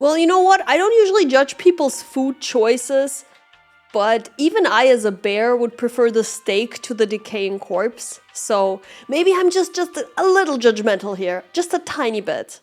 Well, you know what? I don't usually judge people's food choices, but even I as a bear would prefer the steak to the decaying corpse. So maybe I'm just a little judgmental here, just a tiny bit.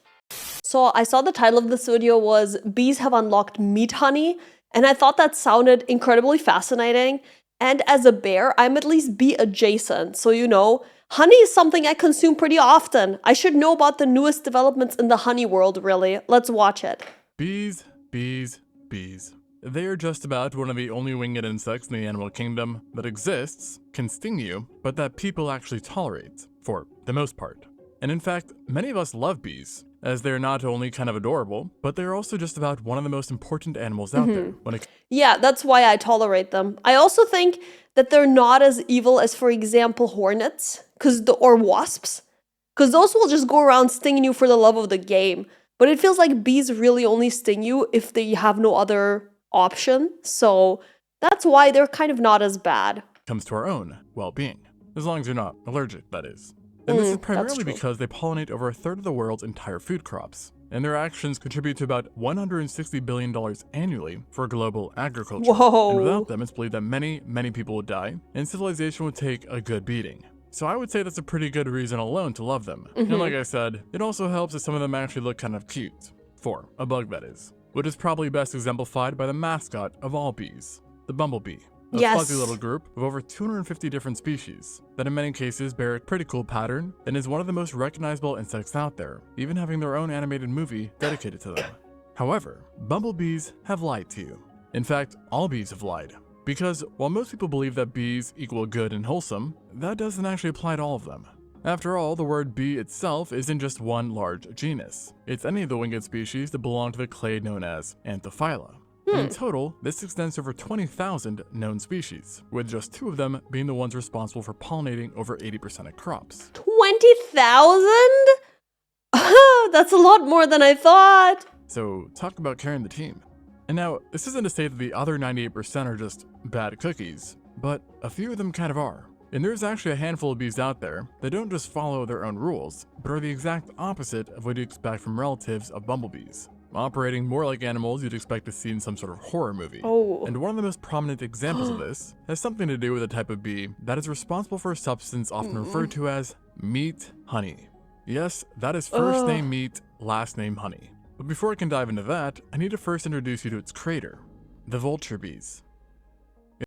So I saw the title of this video was Bees Have Unlocked Meat Honey, and I thought that sounded incredibly fascinating. And as a bear, I'm at least bee adjacent, so you know, honey is something I consume pretty often. I should know about the newest developments in the honey world, really. Let's watch it. Bees, bees, bees. They are just about one of the only winged insects in the animal kingdom that exists, can sting you, but that people actually tolerate, for the most part. And in fact, many of us love bees, as they're not only kind of adorable, but they're also just about one of the most important animals out there. Yeah, that's why I tolerate them. I also think that they're not as evil as, for example, hornets, or wasps, because those will just go around stinging you for the love of the game. But it feels like bees really only sting you if they have no other option, so that's why they're kind of not as bad. Comes to our own well-being, as long as you're not allergic, that is. And this is primarily because they pollinate over a third of the world's entire food crops, and their actions contribute to about $160 billion annually for global agriculture. Whoa. And without them, it's believed that many people would die, and civilization would take a good beating. So I would say that's a pretty good reason alone to love them. And like I said, it also helps that some of them actually look kind of cute. For a bug, that is. Which is probably best exemplified by the mascot of all bees, the bumblebee. A fuzzy little group of over 250 different species that in many cases bear a pretty cool pattern and is one of the most recognizable insects out there, even having their own animated movie dedicated to them. However, bumblebees have lied to you. In fact, all bees have lied. Because while most people believe that bees equal good and wholesome, that doesn't actually apply to all of them. After all, the word bee itself isn't just one large genus. It's any of the winged species that belong to the clade known as Anthophyla. In total, this extends to over 20,000 known species, with just 2 of them being the ones responsible for pollinating over 80% of crops. 20,000? That's a lot more than I thought. So talk about carrying the team. And now, this isn't to say that the other 98% are just bad cookies, but a few of them kind of are. And there's actually a handful of bees out there that don't just follow their own rules, but are the exact opposite of what you'd expect from relatives of bumblebees. Operating more like animals you'd expect to see in some sort of horror movie. And one of the most prominent examples of this has something to do with a type of bee that is responsible for a substance often referred to as meat honey. Yes, that is first name meat, last name honey. But before I can dive into that, I need to first introduce you to its creator, the vulture bees.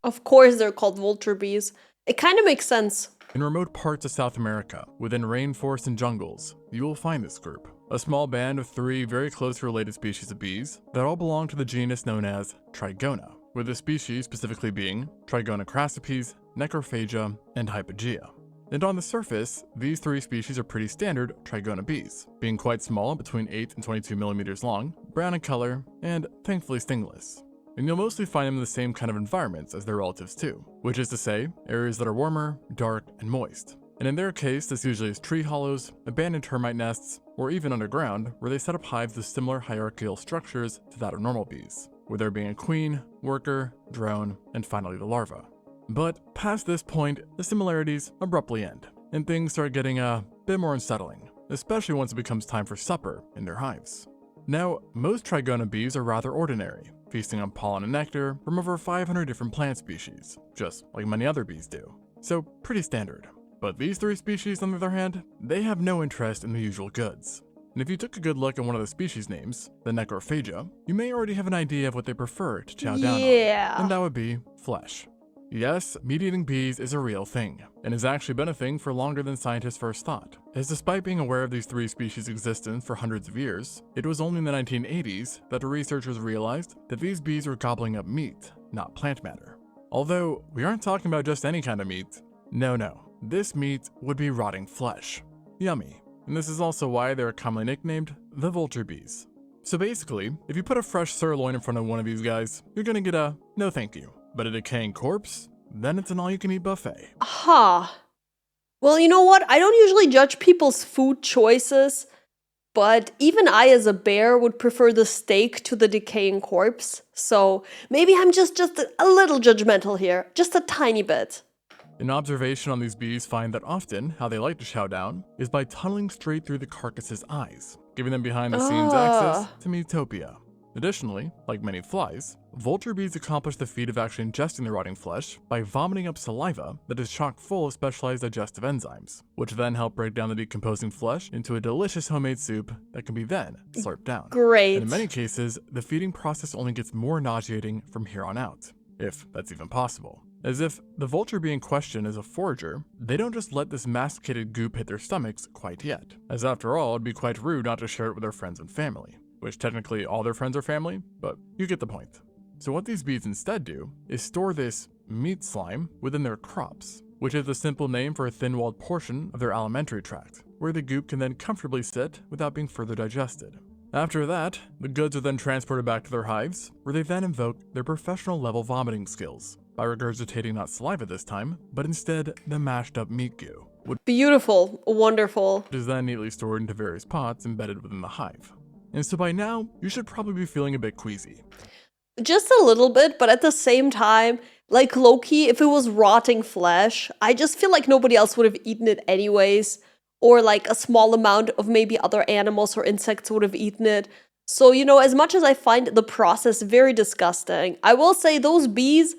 Of course they're called vulture bees. It kind of makes sense. In remote parts of South America, within rainforests and jungles, you will find this group. A small band of 3 very closely related species of bees that all belong to the genus known as Trigona, with the species specifically being Trigona crassipes, Necrophagia, and Hypogea. And on the surface, these 3 species are pretty standard Trigona bees, being quite small, between 8 and 22 millimeters long, brown in color, and thankfully stingless. And you'll mostly find them in the same kind of environments as their relatives too, which is to say, areas that are warmer, dark, and moist. And in their case, this usually is tree hollows, abandoned termite nests, or even underground, where they set up hives with similar hierarchical structures to that of normal bees, with there being a queen, worker, drone, and finally the larva. But past this point, the similarities abruptly end, and things start getting a bit more unsettling, especially once it becomes time for supper in their hives. Now, most Trigona bees are rather ordinary, feasting on pollen and nectar from over 500 different plant species, just like many other bees do. So pretty standard. But these 3 species, on the other hand, they have no interest in the usual goods. And if you took a good look at one of the species names, the Necrophagia, you may already have an idea of what they prefer to chow down on, and that would be flesh. Yes, meat-eating bees is a real thing, and has actually been a thing for longer than scientists first thought, as despite being aware of these 3 species' existence for hundreds of years, it was only in the 1980s that the researchers realized that these bees were gobbling up meat, not plant matter. Although, we aren't talking about just any kind of meat. No. This meat would be rotting flesh. Yummy. And this is also why they're commonly nicknamed the vulture bees. So basically, if you put a fresh sirloin in front of one of these guys, you're gonna get a no thank you. But a decaying corpse? Then it's an all-you-can-eat buffet. Well, you know what? I don't usually judge people's food choices, but even I as a bear would prefer the steak to the decaying corpse. So maybe I'm just a little judgmental here, just a tiny bit. An observation on these bees find that often how they like to chow down is by tunneling straight through the carcass's eyes, giving them behind-the-scenes access to Meatopia. Additionally, like many flies, vulture bees accomplish the feat of actually ingesting the rotting flesh by vomiting up saliva that is chock full of specialized digestive enzymes, which then help break down the decomposing flesh into a delicious homemade soup that can be then slurped down. Great. And in many cases, the feeding process only gets more nauseating from here on out, if that's even possible. As if the vulture bee in question is a forager, they don't just let this masticated goop hit their stomachs quite yet, as after all, it'd be quite rude not to share it with their friends and family. Which technically all their friends are family, but you get the point. So what these bees instead do is store this meat slime within their crops, which is the simple name for a thin-walled portion of their alimentary tract, where the goop can then comfortably sit without being further digested. After that, the goods are then transported back to their hives, where they then invoke their professional level vomiting skills, by regurgitating not saliva this time, but instead the mashed up meat goo, which Beautiful. Wonderful. is then neatly stored into various pots embedded within the hive. And so by now, you should probably be feeling a bit queasy. Just a little bit, but at the same time, like Loki, if it was rotting flesh, I just feel like nobody else would have eaten it anyways. Or like a small amount of maybe other animals or insects would have eaten it. So, as much as I find the process very disgusting, I will say those bees,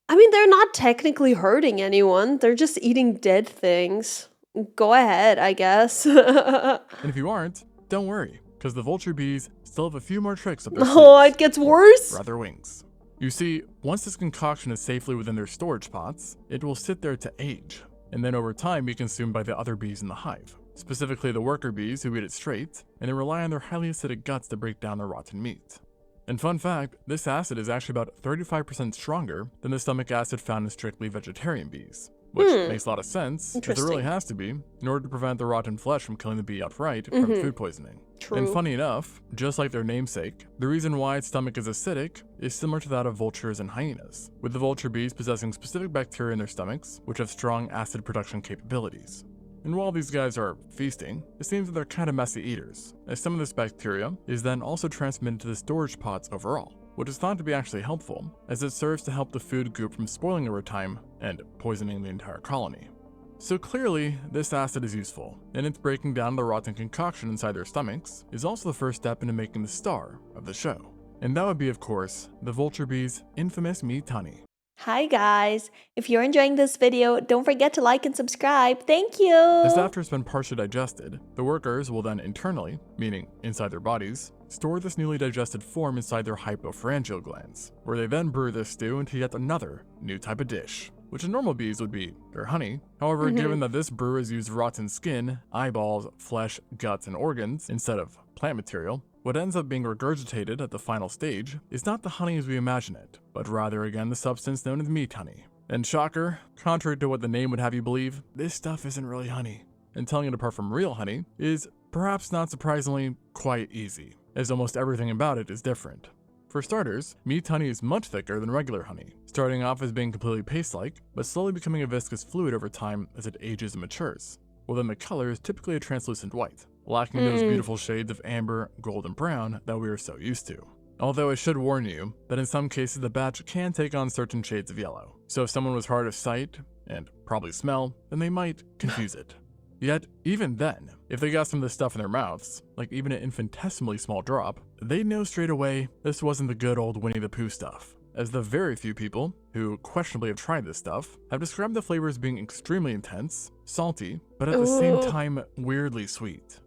they're not technically hurting anyone. They're just eating dead things. Go ahead, I guess. And if you aren't, don't worry, because the vulture bees still have a few more tricks up their Oh, sleeves. it gets worse? Rather wings. You see, once this concoction is safely within their storage pots, it will sit there to age, and then over time be consumed by the other bees in the hive, specifically the worker bees who eat it straight, and then rely on their highly acidic guts to break down the rotten meat. And fun fact, this acid is actually about 35% stronger than the stomach acid found in strictly vegetarian bees. Which makes a lot of sense, as there really has to be, in order to prevent the rotten flesh from killing the bee outright from food poisoning. True. And funny enough, just like their namesake, the reason why its stomach is acidic is similar to that of vultures and hyenas, with the vulture bees possessing specific bacteria in their stomachs, which have strong acid production capabilities. And while these guys are feasting, it seems that they're kind of messy eaters, as some of this bacteria is then also transmitted to the storage pots overall, which is thought to be actually helpful, as it serves to help the food goop from spoiling over time and poisoning the entire colony. So clearly, this acid is useful, and its breaking down the rotten concoction inside their stomachs is also the first step into making the star of the show. And that would be, of course, the vulture bee's infamous meat honey. Hi guys, if you're enjoying this video, don't forget to like and subscribe. Thank you! As after it's been partially digested, the workers will then internally, meaning inside their bodies, store this newly digested form inside their hypopharyngeal glands, where they then brew this stew into yet another new type of dish, which in normal bees would be their honey. However, given that this brew has used rotten skin, eyeballs, flesh, guts, and organs instead of plant material, what ends up being regurgitated at the final stage is not the honey as we imagine it, but rather again the substance known as meat honey. And shocker, contrary to what the name would have you believe, this stuff isn't really honey. And telling it apart from real honey is, perhaps not surprisingly, quite easy, as almost everything about it is different. For starters, meat honey is much thicker than regular honey, starting off as being completely paste-like, but slowly becoming a viscous fluid over time as it ages and matures. Well, then the color is typically a translucent white, lacking those beautiful shades of amber, gold, and brown that we are so used to. Although I should warn you that in some cases the batch can take on certain shades of yellow, so if someone was hard of sight, and probably smell, then they might confuse it. Yet, even then, if they got some of this stuff in their mouths, like even an infinitesimally small drop, they'd know straight away this wasn't the good old Winnie the Pooh stuff, as the very few people who questionably have tried this stuff have described the flavor as being extremely intense, salty, but at the same time weirdly sweet.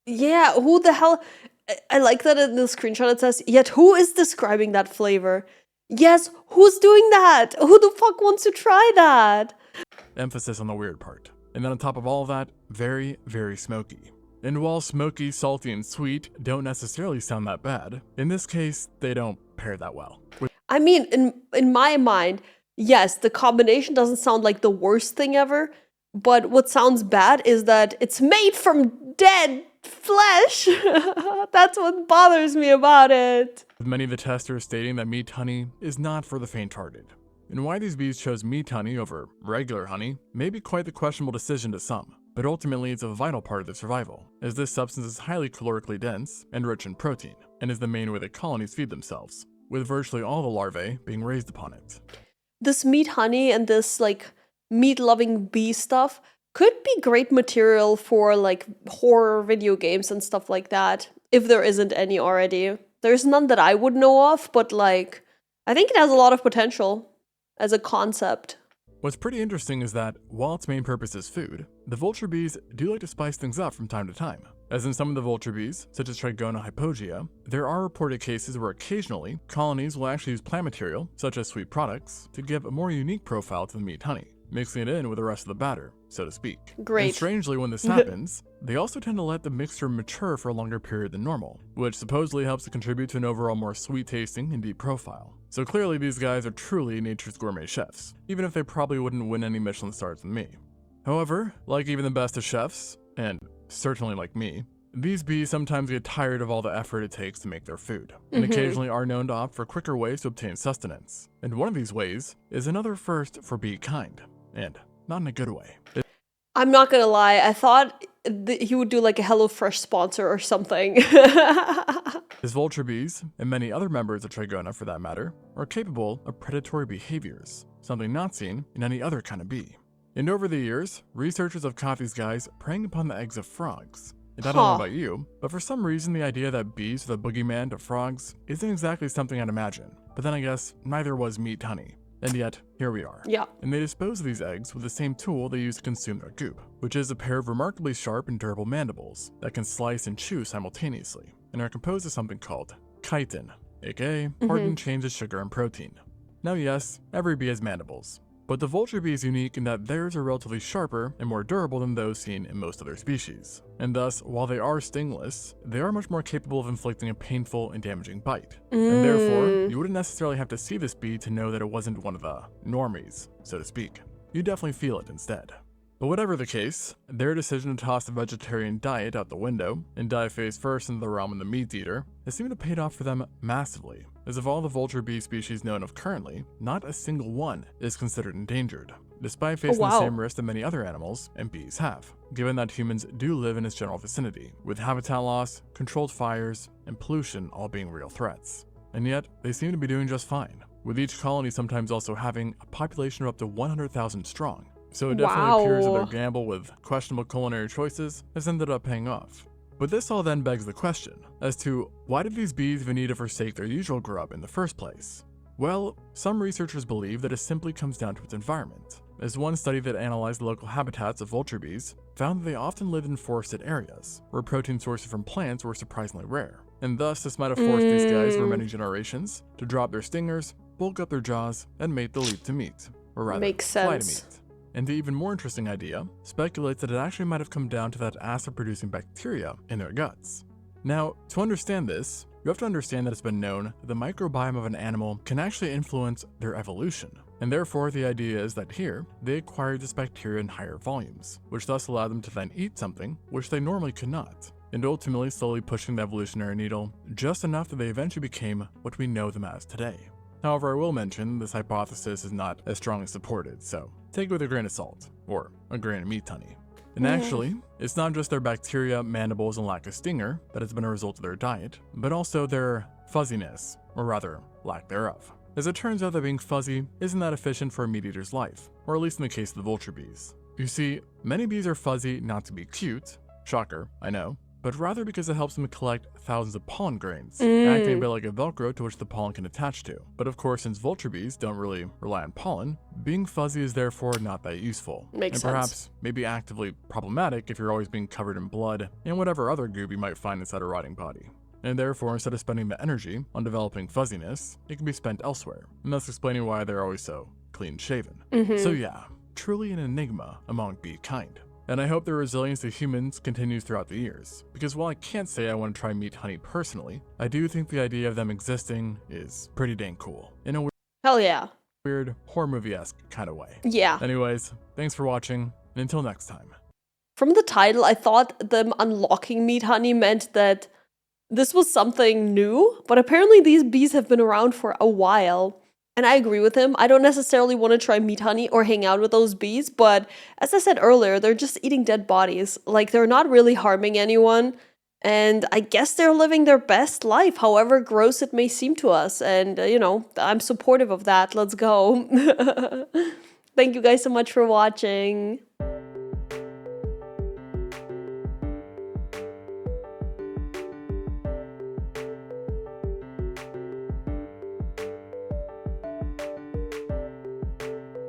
Yeah, who the hell? I like that in the screenshot it says, yet who is describing that flavor? Yes, who's doing that? Who the fuck wants to try that? Emphasis on the weird part. And then on top of all of that, very, very smoky. And while smoky, salty, and sweet don't necessarily sound that bad, in this case, they don't pair that well. I mean, in my mind, yes, the combination doesn't sound like the worst thing ever, but what sounds bad is that it's made from dead flesh. That's what bothers me about it. With many of the testers stating that meat honey is not for the faint-hearted. And why these bees chose meat honey over regular honey may be quite the questionable decision to some, but ultimately it's a vital part of their survival, as this substance is highly calorically dense and rich in protein, and is the main way that colonies feed themselves, with virtually all the larvae being raised upon it. This meat honey and this meat-loving bee stuff could be great material for horror video games and stuff like that, if there isn't any already. There's none that I would know of, but like, I think it has a lot of potential as a concept. What's pretty interesting is that, while its main purpose is food, the vulture bees do like to spice things up from time to time. As in some of the vulture bees, such as Trigona hypogaea, there are reported cases where occasionally, colonies will actually use plant material, such as sweet products, to give a more unique profile to the meat honey, mixing it in with the rest of the batter, so to speak. Great. And strangely, when this happens, they also tend to let the mixture mature for a longer period than normal, which supposedly helps to contribute to an overall more sweet-tasting and deep profile. So clearly these guys are truly nature's gourmet chefs, even if they probably wouldn't win any Michelin stars with me. However, like even the best of chefs, and certainly like me, these bees sometimes get tired of all the effort it takes to make their food, and occasionally are known to opt for quicker ways to obtain sustenance. And one of these ways is another first for bee kind, and not in a good way. I'm not gonna lie, I thought he would do like a HelloFresh sponsor or something. His vulture bees, and many other members of Trigona for that matter, are capable of predatory behaviors, something not seen in any other kind of bee. And over the years, researchers have caught these guys preying upon the eggs of frogs. And I don't know about you, but for some reason the idea that bees are the boogeyman to frogs isn't exactly something I'd imagine. But then I guess neither was meat honey. And yet, here we are. Yeah. And they dispose of these eggs with the same tool they use to consume their goop, which is a pair of remarkably sharp and durable mandibles that can slice and chew simultaneously, and are composed of something called chitin, aka hardened chains of sugar and protein. Now yes, every bee has mandibles, but the vulture bee is unique in that theirs are relatively sharper and more durable than those seen in most other species. And thus, while they are stingless, they are much more capable of inflicting a painful and damaging bite. And therefore, you wouldn't necessarily have to see this bee to know that it wasn't one of the normies, so to speak. You definitely feel it instead. But whatever the case, their decision to toss the vegetarian diet out the window and dive face first into the realm of the meat eater has seemed to pay off for them massively, as of all the vulture bee species known of currently, not a single one is considered endangered, despite facing the same risk that many other animals and bees have, given that humans do live in its general vicinity, with habitat loss, controlled fires, and pollution all being real threats. And yet, they seem to be doing just fine, with each colony sometimes also having a population of up to 100,000 strong. So it definitely appears that their gamble with questionable culinary choices has ended up paying off. But this all then begs the question as to why did these bees even need to forsake their usual grub in the first place? Well, some researchers believe that it simply comes down to its environment, as one study that analyzed the local habitats of vulture bees found that they often lived in forested areas, where protein sources from plants were surprisingly rare. And thus, this might have forced these guys for many generations to drop their stingers, bulk up their jaws, and make the leap to meat, or rather, fly to meat. And the even more interesting idea speculates that it actually might have come down to that acid-producing bacteria in their guts. Now, to understand this, you have to understand that it's been known that the microbiome of an animal can actually influence their evolution. And therefore, the idea is that here, they acquired this bacteria in higher volumes, which thus allowed them to then eat something which they normally could not, and ultimately slowly pushing the evolutionary needle just enough that they eventually became what we know them as today. However, I will mention this hypothesis is not as strongly supported, so take it with a grain of salt, or a grain of meat honey. And actually, it's not just their bacteria, mandibles, and lack of stinger that has been a result of their diet, but also their fuzziness, or rather, lack thereof. As it turns out that being fuzzy isn't that efficient for a meat eater's life, or at least in the case of the vulture bees. You see, many bees are fuzzy not to be cute, shocker, I know, but rather because it helps them collect thousands of pollen grains, acting a bit like a Velcro to which the pollen can attach to. But of course, since vulture bees don't really rely on pollen, being fuzzy is therefore not that useful. Makes sense. And perhaps maybe actively problematic if you're always being covered in blood and whatever other goop you might find inside a rotting body. And therefore, instead of spending the energy on developing fuzziness, it can be spent elsewhere, and thus explaining why they're always so clean-shaven. So yeah, truly an enigma among bee kind. And I hope their resilience to humans continues throughout the years, because while I can't say I want to try meat honey personally, I do think the idea of them existing is pretty dang cool, in a weird horror movie-esque kind of way. Yeah. Anyways, thanks for watching, and until next time. From the title, I thought them unlocking meat honey meant that this was something new, but apparently these bees have been around for a while. And I agree with him. I don't necessarily want to try meat honey or hang out with those bees, but as I said earlier, they're just eating dead bodies. Like, they're not really harming anyone, and I guess they're living their best life, however gross it may seem to us. And, I'm supportive of that. Let's go. Thank you guys so much for watching.